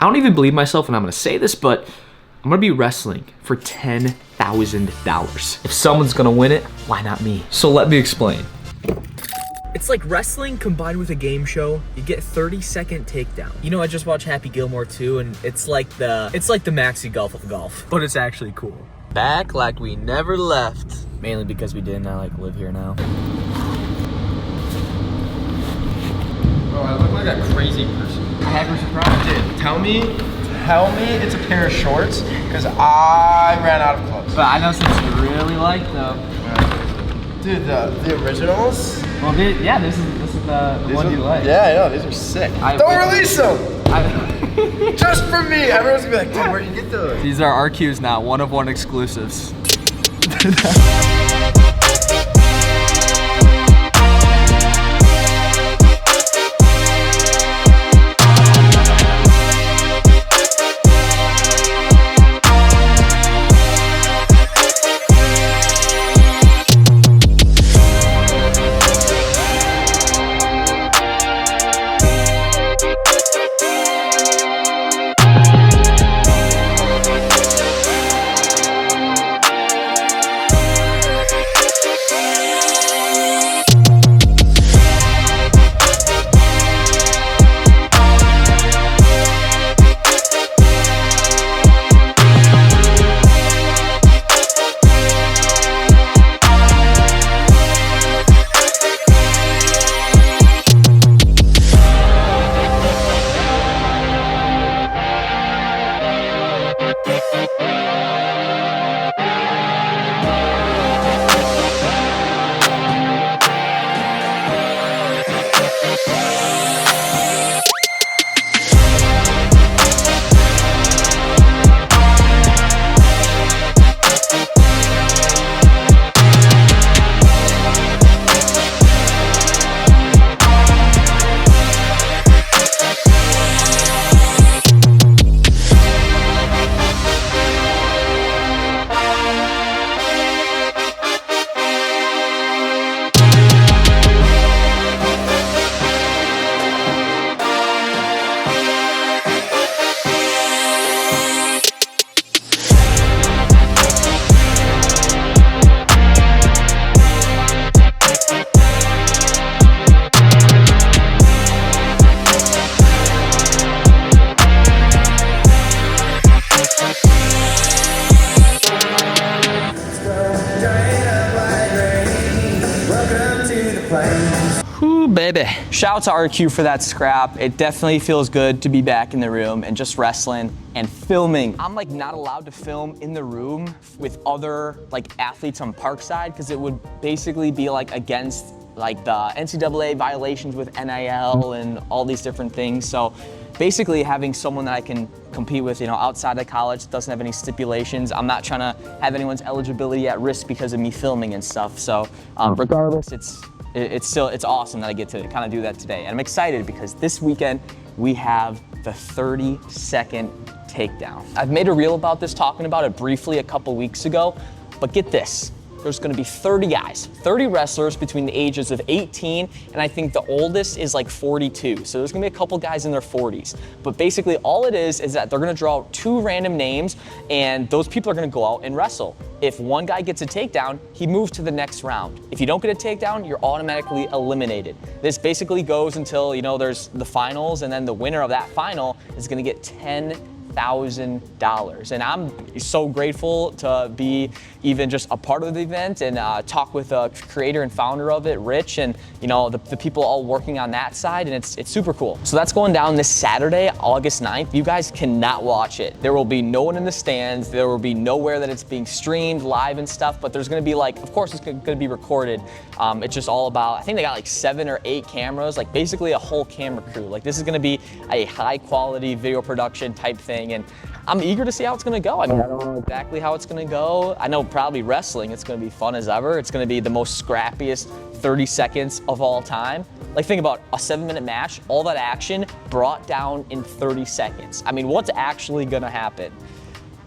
I don't even believe myself when I'm gonna say this, but I'm gonna be wrestling for $10,000. If someone's gonna win it, why not me? So let me explain. It's like wrestling combined with a game show. You get 30-second takedown. You know, I just watched Happy Gilmore 2, and it's like the Maxi Golf of golf, but it's actually cool. Back like we never left. Mainly because we didn't live here now. Oh, I look like a crazy person. I have your surprise. Dude, tell me it's a pair of shorts, because I ran out of clothes. But I know some you really like though. Dude, the originals? Well, yeah, this is the one you like. Yeah, I know, these are sick. Don't release them! Just for me! Everyone's gonna be like, dude, where'd you get those? These are RQs now, one-of-one exclusives. Whew, baby. Shout out to RQ for that scrap. It definitely feels good to be back in the room and just wrestling and filming. I'm not allowed to film in the room with other athletes on Parkside because it would basically be against the NCAA violations with NIL and all these different things. So basically having someone that I can compete with, outside of college, doesn't have any stipulations. I'm not trying to have anyone's eligibility at risk because of me filming and stuff. So regardless, it's awesome that I get to kind of do that today. And I'm excited because this weekend we have the 30-second takedown. I've made a reel about this, talking about it briefly a couple weeks ago, but get this. There's gonna be 30 guys, 30 wrestlers between the ages of 18 and I think the oldest is 42. So there's gonna be a couple guys in their 40s. But basically all it is that they're gonna draw 2 random names and those people are gonna go out and wrestle. If one guy gets a takedown, he moves to the next round. If you don't get a takedown, you're automatically eliminated. This basically goes until, there's the finals, and then the winner of that final is gonna get $10,000. And I'm so grateful to be even just a part of the event and talk with the creator and founder of it, Rich, and the people all working on that side, and it's super cool. So that's going down this Saturday, August 9th. You guys cannot watch it. There will be no one in the stands. There will be nowhere that it's being streamed live and stuff, but there's gonna be of course it's gonna be recorded. It's just all about, I think they got 7 or 8 cameras, basically a whole camera crew. This is gonna be a high quality video production type thing, and I'm eager to see how it's gonna go. I don't know exactly how it's gonna go. I know probably wrestling, it's gonna be fun as ever. It's gonna be the most scrappiest 30 seconds of all time. Think about a 7-minute match, all that action brought down in 30 seconds. I mean, what's actually gonna happen?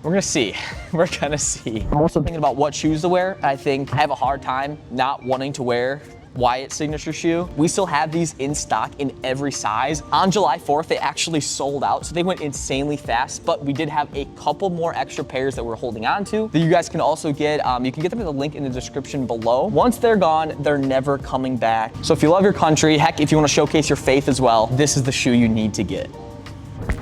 We're gonna see. We're gonna see. I'm also thinking about what shoes to wear. I think I have a hard time not wanting to wear Wyatt's signature shoe. We still have these in stock in every size. On July 4th, they actually sold out, so they went insanely fast, but we did have a couple more extra pairs that we're holding on to that you guys can also get. You can get them in the link in the description below. Once they're gone, they're never coming back. So if you love your country, heck, if you want to showcase your faith as well, this is the shoe you need to get.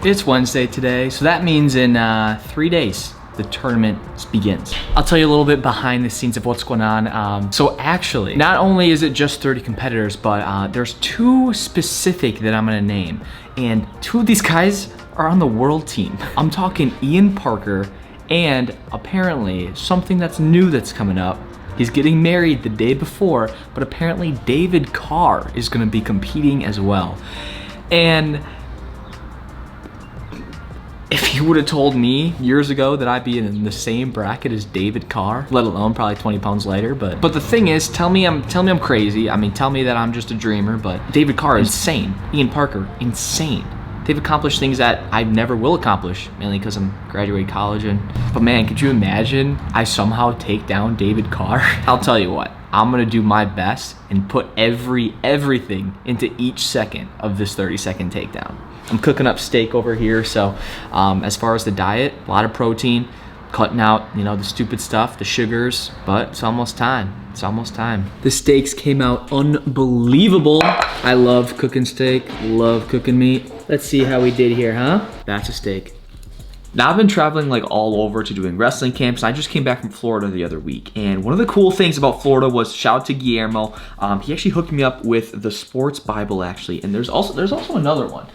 It's Wednesday today, so that means in 3 days, the tournament begins. I'll tell you a little bit behind the scenes of what's going on. So actually, not only is it just 30 competitors, but there's 2 specific that I'm gonna name. And 2 of these guys are on the world team. I'm talking Ian Parker, and apparently something that's new that's coming up. He's getting married the day before, but apparently David Carr is gonna be competing as well. And if you would have told me years ago that I'd be in the same bracket as David Carr, let alone probably 20 pounds lighter, but the thing is, tell me I'm crazy. I mean, tell me that I'm just a dreamer, but David Carr is insane. Ian Parker, insane. They've accomplished things that I never will accomplish, mainly because I'm graduating college. But man, could you imagine I somehow take down David Carr? I'll tell you what, I'm gonna do my best and put everything into each second of this 30-second takedown. I'm cooking up steak over here, so as far as the diet, a lot of protein, cutting out, you know, the stupid stuff, the sugars, but it's almost time. It's almost time. The steaks came out unbelievable. I love cooking steak, love cooking meat. Let's see how we did here, huh? That's a steak. Now I've been traveling like all over to doing wrestling camps. I just came back from Florida the other week, and one of the cool things about Florida was, shout out to Guillermo, he actually hooked me up with the sports Bible actually, and there's also another one.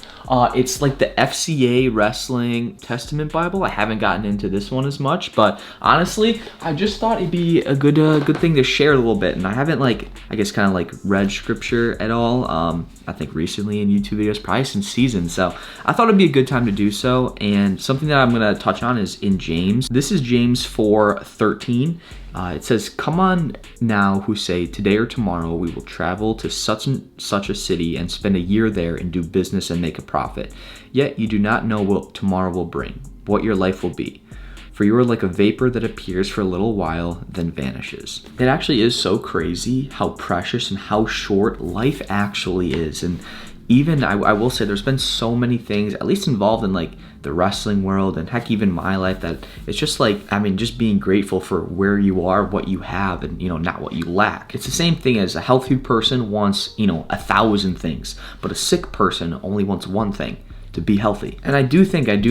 It's like the FCA Wrestling Testament Bible. I haven't gotten into this one as much, but honestly, I just thought it'd be a good thing to share a little bit. And I haven't kind of read scripture at all. I think recently in YouTube videos, probably since season. So I thought it'd be a good time to do so. And something that I'm gonna touch on is in James. This is James 4:13. It says, "Come on now who say, today or tomorrow we will travel to such and such a city and spend a year there and do business and make a profit. Yet you do not know what tomorrow will bring, what your life will be. For you are like a vapor that appears for a little while, then vanishes." It actually is so crazy how precious and how short life actually is. And even, I will say, there's been so many things, at least involved in the wrestling world and heck, even my life, that it's just just being grateful for where you are, what you have, and not what you lack. It's the same thing as a healthy person wants 1,000 things, but a sick person only wants one thing: to be healthy. And I do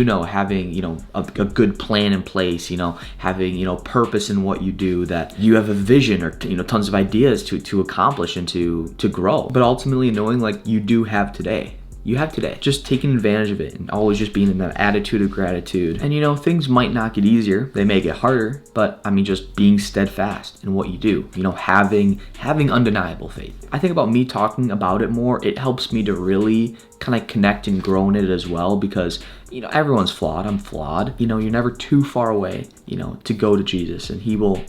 know having, a good plan in place, having, purpose in what you do, that you have a vision or, tons of ideas to accomplish and to grow. But ultimately knowing you do have today. You have today. Just taking advantage of it and always just being in that attitude of gratitude. And things might not get easier. They may get harder, but just being steadfast in what you do. Having undeniable faith. I think about me talking about it more, it helps me to really kind of connect and grow in it as well, because everyone's flawed. I'm flawed. You're never too far away, to go to Jesus, and he will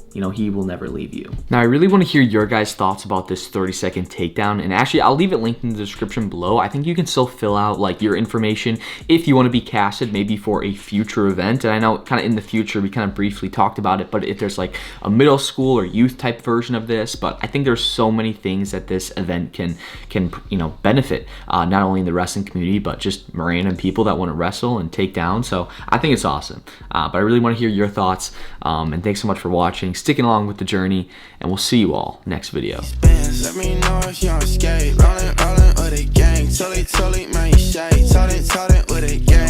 never leave you. Now I really want to hear your guys' thoughts about this 30-second takedown, and actually I'll leave it linked in the description below. I think you can still fill out your information if you want to be casted maybe for a future event. And I know kind of in the future we kind of briefly talked about it, but if there's a middle school or youth type version of this, but I think there's so many things that this event can benefit, not only in the wrestling community, but just random people that want to wrestle and take down. So I think it's awesome, but I really want to hear your thoughts, and thanks so much for watching, sticking along with the journey, and we'll see you all next video. Let me know if you on skate, rolling with a gang, totally, man, you shake, totally with a gang.